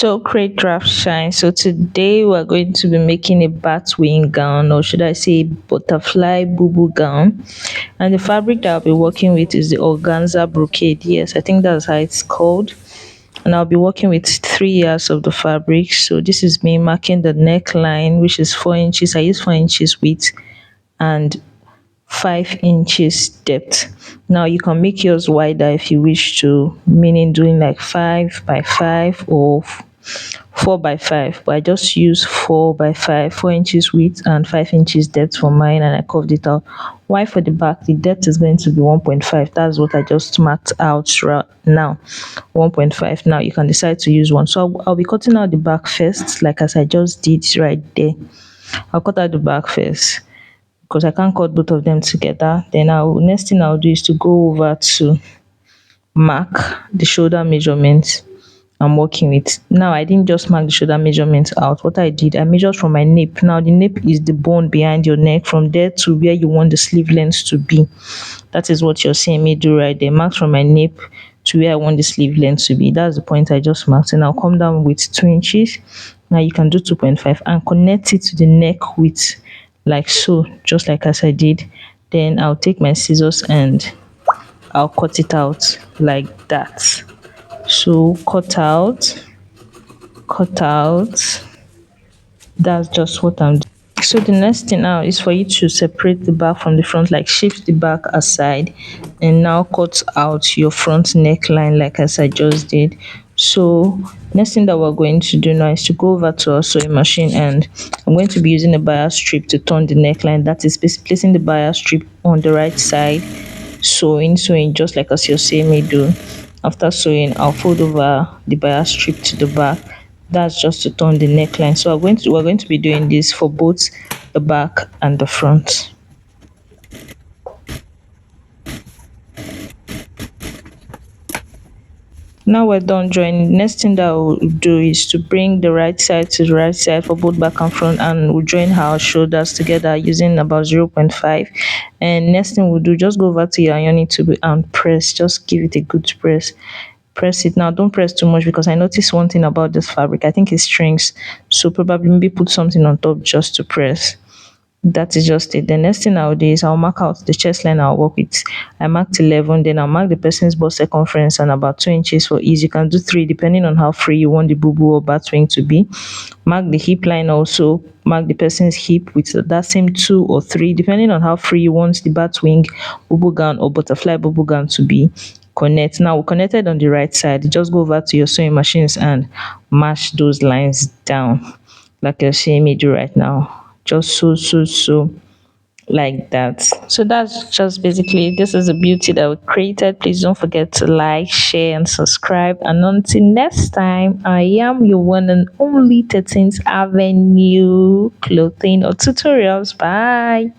So great draft shine. So today we're going to be making a batwing gown, or should I say butterfly Bubu gown. And the fabric that I'll be working with is the organza brocade. Yes, I think that's how it's called. And I'll be working with 3 yards of the fabric. So this is me marking the neckline, which is 4 inches. I use 4 inches width and 5 inches depth. Now you can make yours wider if you wish to, meaning doing like 5 by 5 or 4 by 5. But I just use 4 by 5, 4 inches width and 5 inches depth for mine, and I curved it out. Why for the back? The depth is going to be 1.5. That's what I just marked out right now. 1.5. Now you can decide to use one. So I'll be cutting out the back first, like as I just did right there. I'll cut out the back first because I can't cut both of them together. Then next thing I'll do is to go over to mark the shoulder measurements I'm working with. Now I didn't just mark the shoulder measurements out. What I did, I measured from my nape. Now the nape is the bone behind your neck, from there to where you want the sleeve length to be. That is what you're seeing me do right there. Mark from my nape to where I want the sleeve length to be. That's the point I just marked. And I'll come down with 2 inches. Now you can do 2.5 and connect it to the neck width like so, just like as I did. Then I'll take my scissors and I'll cut it out like that. So cut out. That's just what I'm doing. So the next thing now is for you to separate the back from the front, like shift the back aside, and now cut out your front neckline like as I just did. So next thing that we're going to do now is to go over to our sewing machine, and I'm going to be using a bias strip to turn the neckline. That is placing the bias strip on the right side, sewing just like as you're seeing me do. After sewing, I'll fold over the bias strip to the back. That's just to turn the neckline. So we're going to be doing this for both the back and the front. Now we're done joining. Next thing that we'll do is to bring the right side to the right side for both back and front, and we'll join our shoulders together using about 0.5. And next thing we'll do, just go over to your ironing table and press. Just give it a good press it. Now don't press too much, because I noticed one thing about this fabric. I think it strings, so probably maybe put something on top just to press. That is just it. The next thing I'll do is I'll mark out the chest line I'll work with. I marked 11, then I'll mark the person's bust circumference and about 2 inches for ease. You can do 3 depending on how free you want the bubu or batwing to be. Mark the hip line also. Mark the person's hip with that same 2 or 3 depending on how free you want the batwing bubu gown or butterfly bubu gown to be. Connect. Now we connected on the right side. Just go over to your sewing machines and mash those lines down like you're seeing me do right now. Just so like that. So that's just basically, this is the beauty that we created. Please don't forget to like, share and subscribe, and until next time, I am your one and only 13th Avenue clothing or tutorials. Bye.